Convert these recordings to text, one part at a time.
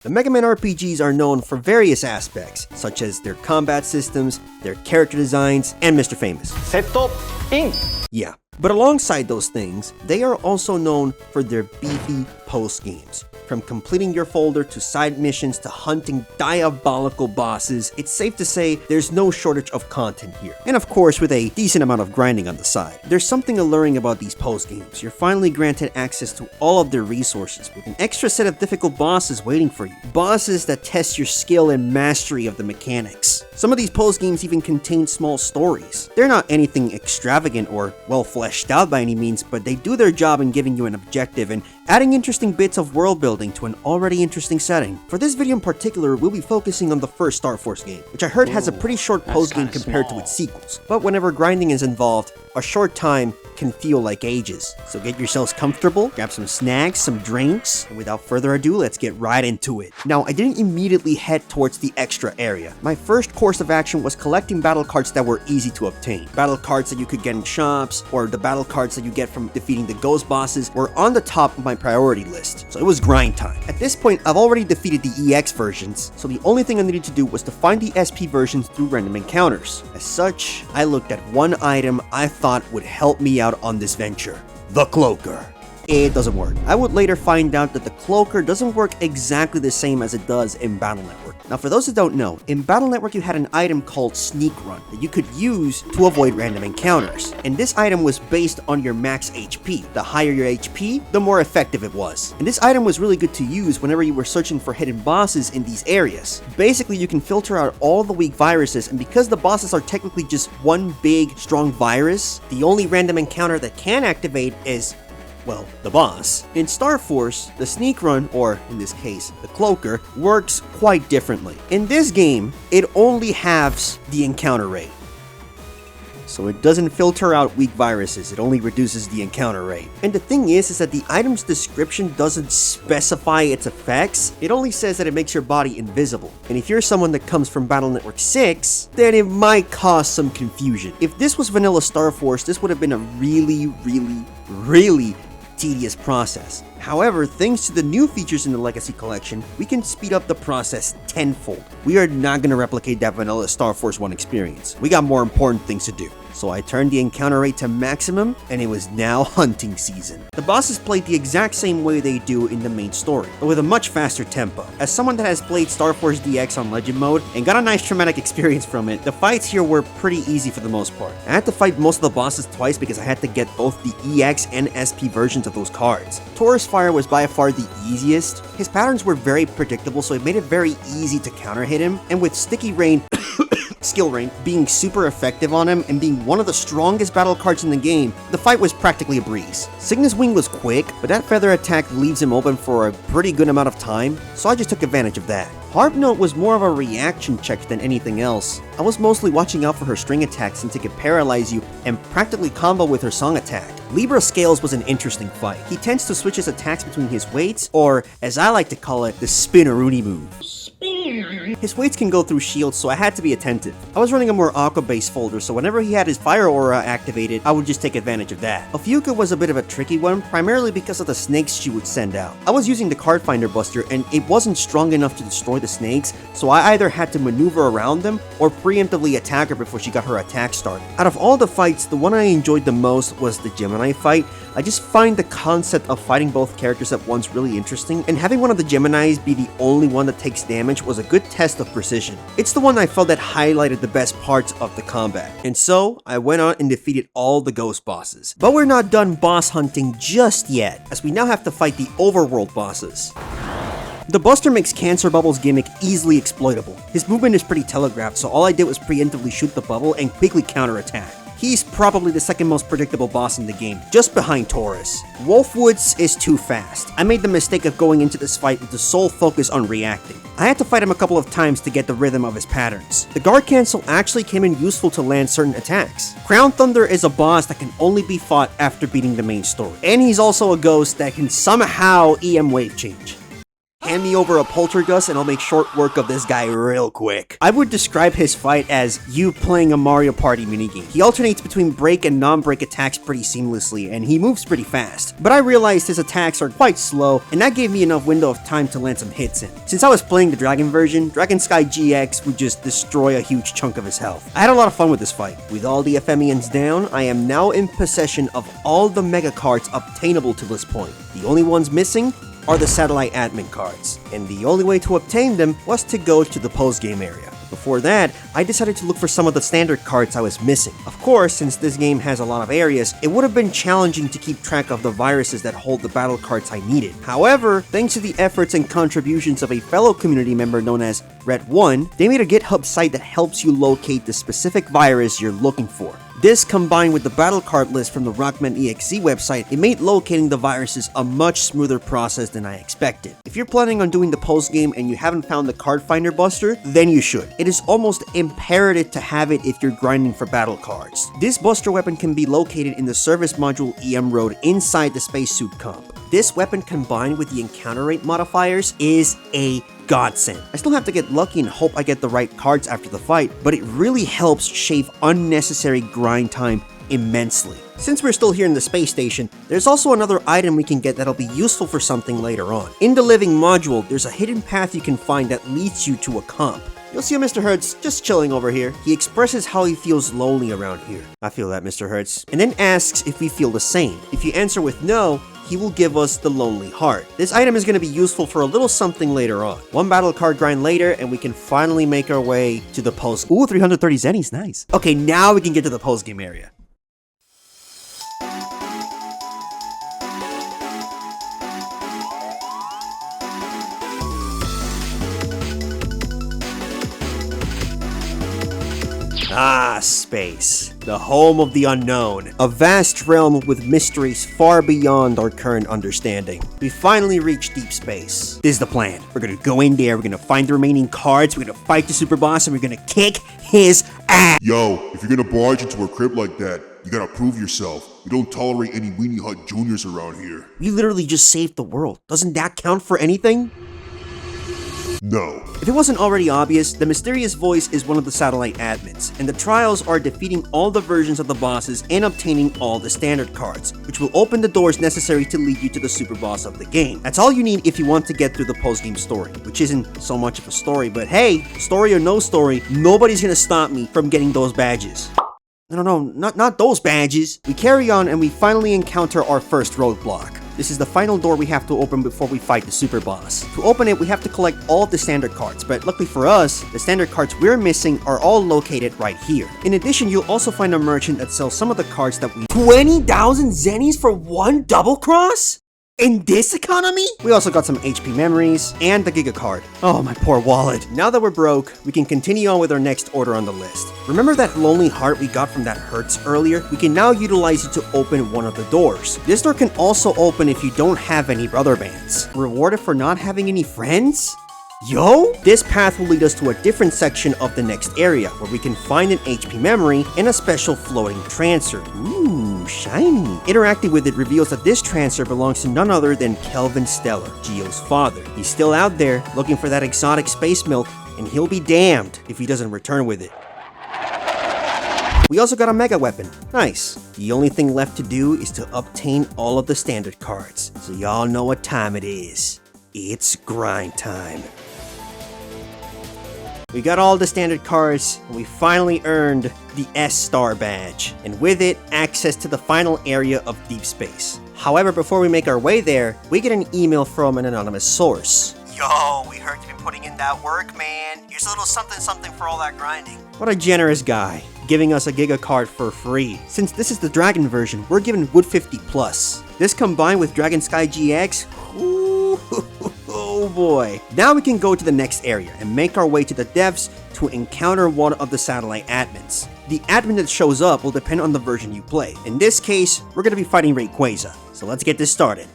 The Megaman RPGs are known for various aspects, such as their combat systems, their character designs, and Mr. Famous. Setup in. Yeah, but alongside those things, they are also known for their beefy post-games. From completing your folder to side missions to hunting diabolical bosses, it's safe to say there's no shortage of content here. And of course, with a decent amount of grinding on the side. There's something alluring about these post-games. You're finally granted access to all of their resources, with an extra set of difficult bosses waiting for you. Bosses that test your skill and mastery of the mechanics. Some of these post-games even contain small stories. They're not anything extravagant or well fleshed out by any means, but they do their job in giving you an objective and adding interesting bits of world building to an already interesting setting. For this video in particular, we'll be focusing on the first Starforce game, which I heard has a pretty short post-game compared to its sequels. But whenever grinding is involved, a short time can feel like ages. So get yourselves comfortable, grab some snacks, some drinks, and without further ado, let's get right into it. Now, I didn't immediately head towards the extra area. My first course of action was collecting battle cards that were easy to obtain. Battle cards that you could get in shops, or the battle cards that you get from defeating the ghost bosses were on the top of my priority list. So it was grind time. At this point, I've already defeated the EX versions, so the only thing I needed to do was to find the SP versions through random encounters. As such, I looked at one item I thought would help me out on this venture: the Cloaker. It doesn't work. I would later find out that the Cloaker doesn't work exactly the same as it does in Battle Network. Now, for those that don't know, in Battle Network you had an item called Sneak Run that you could use to avoid random encounters. And this item was based on your max HP. The higher your HP, the more effective it was. And this item was really good to use whenever you were searching for hidden bosses in these areas. Basically, you can filter out all the weak viruses, and because the bosses are technically just one big, strong virus, the only random encounter that can activate is, well, the boss. In Starforce, the Sneak Run, or in this case, the Cloaker, works quite differently. In this game, it only halves the encounter rate. So it doesn't filter out weak viruses, it only reduces the encounter rate. And the thing is that the item's description doesn't specify its effects, it only says that it makes your body invisible. And if you're someone that comes from Battle Network 6, then it might cause some confusion. If this was vanilla Starforce, this would have been a really tedious process. However, thanks to the new features in the Legacy Collection, we can speed up the process tenfold. We are not going to replicate that vanilla Starforce 1 experience. We got more important things to do. So I turned the encounter rate to maximum, and it was now hunting season. The bosses played the exact same way they do in the main story, but with a much faster tempo. As someone that has played Starforce DX on Legend mode and got a nice traumatic experience from it, the fights here were pretty easy for the most part. I had to fight most of the bosses twice because I had to get both the EX and SP versions of those cards. Taurus Fire was by far the easiest. His patterns were very predictable, so it made it very easy to counter hit him, and with Sticky Rain Skill Rain being super effective on him and being one of the strongest battle cards in the game, the fight was practically a breeze. Cygnus Wing was quick, but that feather attack leaves him open for a pretty good amount of time, so I just took advantage of that. Harp Note was more of a reaction check than anything else. I was mostly watching out for her string attacks since it could paralyze you and practically combo with her song attack. Libra Scales was an interesting fight. He tends to switch his attacks between his weights, or as I like to call it, the Spinneroonie move. His weights can go through shields, so I had to be attentive. I was running a more aqua-based folder, so whenever he had his fire aura activated, I would just take advantage of that. Ophiuka was a bit of a tricky one, primarily because of the snakes she would send out. I was using the Card Finder Buster, and it wasn't strong enough to destroy the snakes, so I either had to maneuver around them or preemptively attack her before she got her attack started. Out of all the fights, the one I enjoyed the most was the Gemini fight. I just find the concept of fighting both characters at once really interesting, and having one of the Geminis be the only one that takes damage was a good test of precision. It's the one I felt that highlighted the best parts of the combat. And so, I went on and defeated all the ghost bosses. But we're not done boss hunting just yet, as we now have to fight the overworld bosses. The Buster makes Cancer Bubble's gimmick easily exploitable. His movement is pretty telegraphed, so all I did was preemptively shoot the bubble and quickly counterattack. He's probably the second most predictable boss in the game, just behind Taurus. Wolfwoods is too fast. I made the mistake of going into this fight with the sole focus on reacting. I had to fight him a couple of times to get the rhythm of his patterns. The guard cancel actually came in useful to land certain attacks. Crown Thunder is a boss that can only be fought after beating the main story. And he's also a ghost that can somehow EM wave change. Hand me over a poltergust and I'll make short work of this guy real quick. I would describe his fight as you playing a Mario Party minigame. He alternates between break and non-break attacks pretty seamlessly, and he moves pretty fast. But I realized his attacks are quite slow, and that gave me enough window of time to land some hits in. Since I was playing the Dragon version, Dragon Sky GX would just destroy a huge chunk of his health. I had a lot of fun with this fight. With all the FMENs down, I am now in possession of all the Mega cards obtainable to this point. The only ones missing are the satellite admin cards, and the only way to obtain them was to go to the post-game area. Before that, I decided to look for some of the standard cards I was missing. Of course, since this game has a lot of areas, it would have been challenging to keep track of the viruses that hold the battle cards I needed. However, thanks to the efforts and contributions of a fellow community member known as Red1, they made a GitHub site that helps you locate the specific virus you're looking for. This, combined with the battle card list from the Rockman EXE website, it made locating the viruses a much smoother process than I expected. If you're planning on doing the post-game and you haven't found the card finder buster, then you should. It is almost imperative to have it if you're grinding for battle cards. This buster weapon can be located in the service module EM Road inside the spacesuit comp. This weapon combined with the encounter rate modifiers is a godsend. I still have to get lucky and hope I get the right cards after the fight, but it really helps shave unnecessary grind time immensely. Since we're still here in the space station, there's also another item we can get that'll be useful for something later on. In the living module, there's a hidden path you can find that leads you to a comp. You'll see Mr. Hertz just chilling over here. He expresses how he feels lonely around here. I feel that, Mr. Hertz. And then asks if we feel the same. If you answer with no, he will give us the Lonely Heart. This item is going to be useful for a little something later on. One battle card grind later, and we can finally make our way to the post. Ooh, 330 zennies, nice. Okay, now we can get to the post-game area. Ah, space. The home of the unknown. A vast realm with mysteries far beyond our current understanding. We finally reached deep space. This is the plan. We're gonna go in there, we're gonna find the remaining cards, we're gonna fight the super boss, and we're gonna kick his ass. Yo, if you're gonna barge into a crib like that, you gotta prove yourself. We don't tolerate any Weenie Hut Juniors around here. We literally just saved the world. Doesn't that count for anything? No. If it wasn't already obvious, the mysterious voice is one of the satellite admins, and the trials are defeating all the versions of the bosses and obtaining all the standard cards, which will open the doors necessary to lead you to the super boss of the game. That's all you need if you want to get through the post-game story, which isn't so much of a story, but hey, story or no story, nobody's gonna stop me from getting those badges. No, not those badges. We carry on and we finally encounter our first roadblock. This is the final door we have to open before we fight the super boss. To open it, we have to collect all of the standard cards, but luckily for us, the standard cards we're missing are all located right here. In addition, you'll also find a merchant that sells some of the cards that we— 20,000 zennies for one double cross? In this economy? We also got some HP memories and the Giga card. Oh, my poor wallet. Now that we're broke, we can continue on with our next order on the list. Remember that Lonely Heart we got from that Hertz earlier? We can now utilize it to open one of the doors. This door can also open if you don't have any brother bands. Rewarded for not having any friends? Yo! This path will lead us to a different section of the next area, where we can find an HP memory and a special floating transfer. Ooh, shiny. Interacting with it reveals that this transfer belongs to none other than Kelvin Stellar, Gio's father. He's still out there, looking for that exotic space milk, and he'll be damned if he doesn't return with it. We also got a mega weapon. Nice. The only thing left to do is to obtain all of the standard cards, so y'all know what time it is. It's grind time. We got all the standard cards, and we finally earned the S-Star badge, and with it, access to the final area of deep space. However, before we make our way there, we get an email from an anonymous source. Yo, we heard you've been putting in that work, man. Here's a little something for all that grinding. What a generous guy, giving us a Giga card for free. Since this is the Dragon version, we're given Wood 50+. This combined with Dragon Sky GX, oh boy. Now we can go to the next area and make our way to the depths to encounter one of the satellite admins. The admin that shows up will depend on the version you play. In this case, we're going to be fighting Rayquaza, so let's get this started.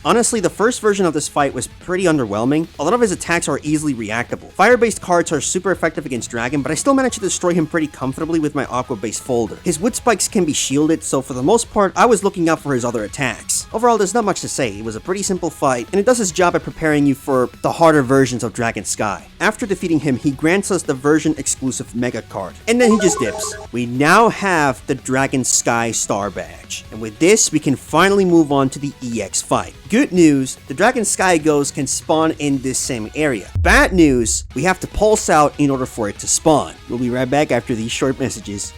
Honestly, the first version of this fight was pretty underwhelming. A lot of his attacks are easily reactable. Fire-based cards are super effective against Dragon, but I still managed to destroy him pretty comfortably with my Aqua-based folder. His wood spikes can be shielded, so for the most part, I was looking out for his other attacks. Overall, there's not much to say. It was a pretty simple fight, and it does its job at preparing you for the harder versions of Dragon Sky. After defeating him, he grants us the version-exclusive Mega card, and then he just dips. We now have the Dragon Sky Star Badge, and with this, we can finally move on to the EX fight. Good news, the Dragon Sky Ghost can spawn in this same area. Bad news, we have to pulse out in order for it to spawn. We'll be right back after these short messages.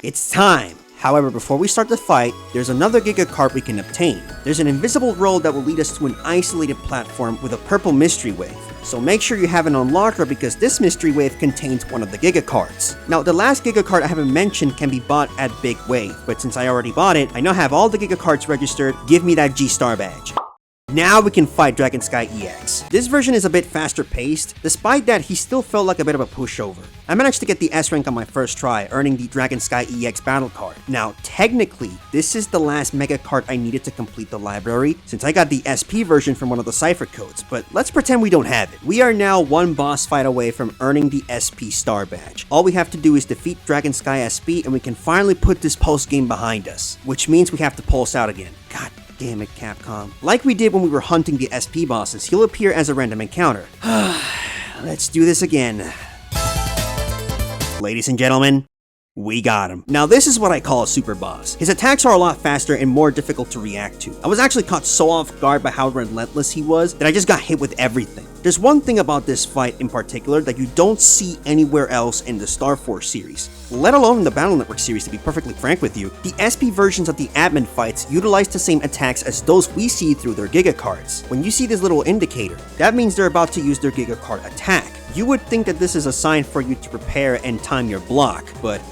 It's time! However, before we start the fight, there's another Giga card we can obtain. There's an invisible road that will lead us to an isolated platform with a purple mystery wave. So make sure you have an unlocker because this mystery wave contains one of the Giga cards. Now, the last Giga card I haven't mentioned can be bought at Big Wave, but since I already bought it, I now have all the Giga cards registered. Give me that G-Star badge. Now we can fight Dragon Sky EX. This version is a bit faster paced. Despite that, he still felt like a bit of a pushover. I managed to get the S rank on my first try, earning the Dragon Sky EX battle card. Now, technically, this is the last Mega card I needed to complete the library, since I got the SP version from one of the cipher codes, but let's pretend we don't have it. We are now one boss fight away from earning the SP Star Badge. All we have to do is defeat Dragon Sky SP, and we can finally put this post-game behind us, which means we have to pulse out again. God damn it, Capcom. Like we did when we were hunting the SP bosses, he'll appear as a random encounter. Let's do this again. Ladies and gentlemen, we got him. Now this is what I call a super boss. His attacks are a lot faster and more difficult to react to. I was actually caught so off guard by how relentless he was that I just got hit with everything. There's one thing about this fight in particular that you don't see anywhere else in the Starforce series, let alone in the Battle Network series to be perfectly frank with you. The SP versions of the admin fights utilize the same attacks as those we see through their Giga cards. When you see this little indicator, that means they're about to use their Giga card attack. You would think that this is a sign for you to prepare and time your block, but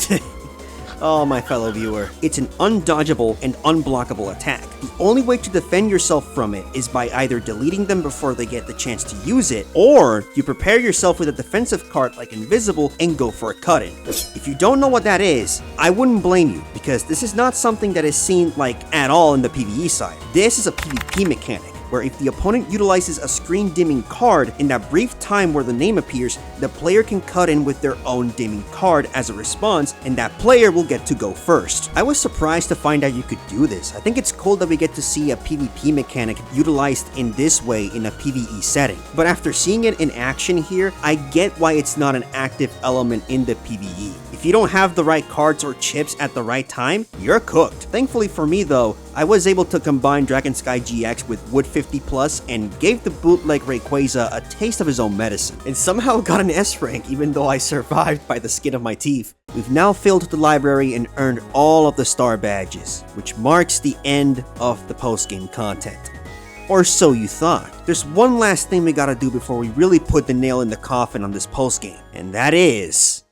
oh, my fellow viewer, it's an undodgeable and unblockable attack. The only way to defend yourself from it is by either deleting them before they get the chance to use it, or you prepare yourself with a defensive card like Invisible and go for a cut-in. If you don't know what that is, I wouldn't blame you, because this is not something that is seen like at all in the PvE side. This is a PvP mechanic, where if the opponent utilizes a screen dimming card in that brief time where the name appears, the player can cut in with their own dimming card as a response, and that player will get to go first. I was surprised to find out you could do this. I think it's cool that we get to see a PvP mechanic utilized in this way in a PvE setting. But after seeing it in action here, I get why it's not an active element in the PvE. If you don't have the right cards or chips at the right time, you're cooked. Thankfully for me though, I was able to combine Dragon Sky GX with Wood 50 Plus and gave the bootleg Rayquaza a taste of his own medicine, and somehow got an S rank even though I survived by the skin of my teeth. We've now filled the library and earned all of the star badges, which marks the end of the post-game content. Or so you thought. There's one last thing we gotta do before we really put the nail in the coffin on this post-game, and that is...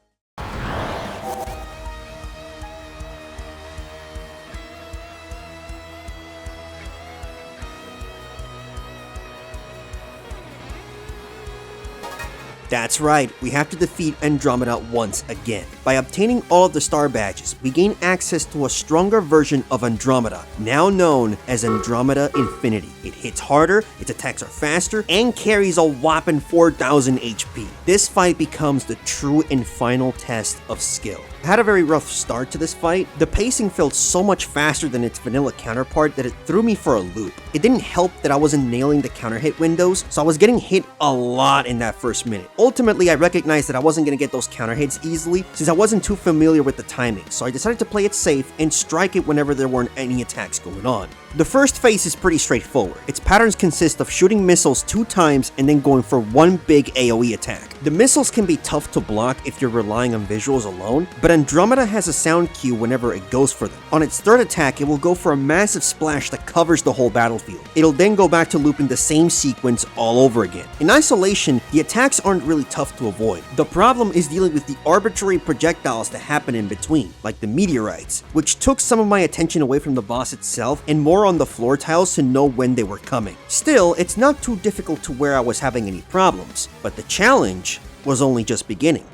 That's right, we have to defeat Andromeda once again. By obtaining all of the star badges, we gain access to a stronger version of Andromeda, now known as Andromeda Infinity. It hits harder, its attacks are faster, and carries a whopping 4,000 HP. This fight becomes the true and final test of skill. I had a very rough start to this fight. The pacing felt so much faster than its vanilla counterpart that it threw me for a loop. It didn't help that I wasn't nailing the counter hit windows, so I was getting hit a lot in that first minute. Ultimately, I recognized that I wasn't going to get those counter hits easily since I wasn't too familiar with the timing, so I decided to play it safe and strike it whenever there weren't any attacks going on. The first phase is pretty straightforward. Its patterns consist of shooting missiles 2 times and then going for one big AoE attack. The missiles can be tough to block if you're relying on visuals alone, but Andromeda has a sound cue whenever it goes for them. On its third attack, it will go for a massive splash that covers the whole battlefield. It'll then go back to looping the same sequence all over again. In isolation, the attacks aren't really tough to avoid. The problem is dealing with the arbitrary projectiles that happen in between, like the meteorites, which took some of my attention away from the boss itself and more on the floor tiles to know when they were coming. Still, it's not too difficult to where I was having any problems, but the challenge was only just beginning.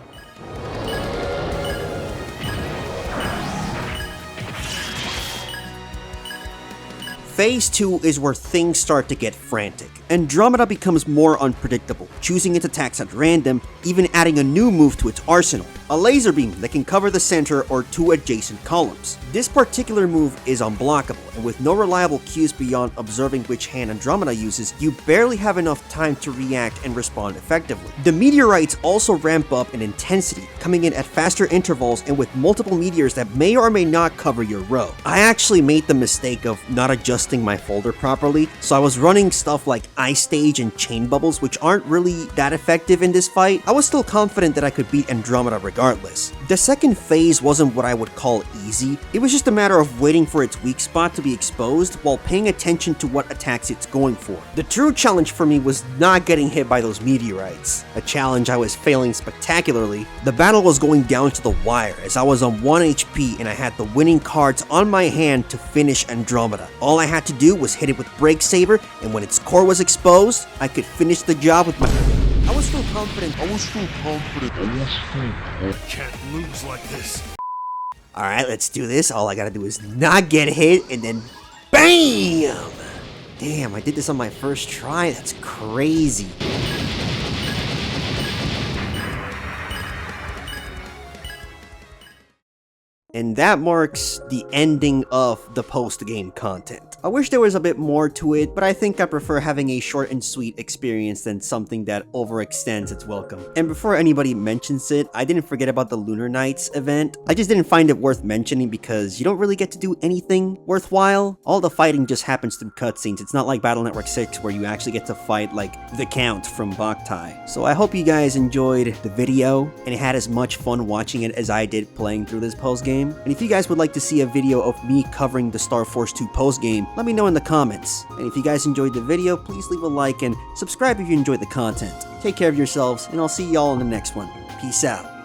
Phase 2 is where things start to get frantic. Andromeda becomes more unpredictable, choosing its attacks at random, even adding a new move to its arsenal, a laser beam that can cover the center or 2 adjacent columns. This particular move is unblockable, and with no reliable cues beyond observing which hand Andromeda uses, you barely have enough time to react and respond effectively. The meteorites also ramp up in intensity, coming in at faster intervals and with multiple meteors that may or may not cover your row. I actually made the mistake of not adjusting my folder properly, so I was running stuff like Ice Stage and Chain Bubbles, which aren't really that effective in this fight. I was still confident that I could beat Andromeda regardless. The second phase wasn't what I would call easy. It was just a matter of waiting for its weak spot to be exposed while paying attention to what attacks it's going for. The true challenge for me was not getting hit by those meteorites, a challenge I was failing spectacularly. The battle was going down to the wire as I was on 1 HP and I had the winning cards on my hand to finish Andromeda. All I had to do was hit it with Break Saber, and when its core was exposed, I could finish the job with my... I was still confident. Can't lose like this. Alright, let's do this. All I gotta do is not get hit, and then BAM! Damn, I did this on my first try. That's crazy. And that marks the ending of the post-game content. I wish there was a bit more to it, but I think I prefer having a short and sweet experience than something that overextends its welcome. And before anybody mentions it, I didn't forget about the Lunar Nights event. I just didn't find it worth mentioning because you don't really get to do anything worthwhile. All the fighting just happens through cutscenes. It's not like Battle Network 6 where you actually get to fight like the Count from Boktai. So I hope you guys enjoyed the video and had as much fun watching it as I did playing through this post-game. And if you guys would like to see a video of me covering the Starforce 2 post-game, let me know in the comments. And if you guys enjoyed the video, please leave a like and subscribe if you enjoyed the content. Take care of yourselves, and I'll see y'all in the next one. Peace out.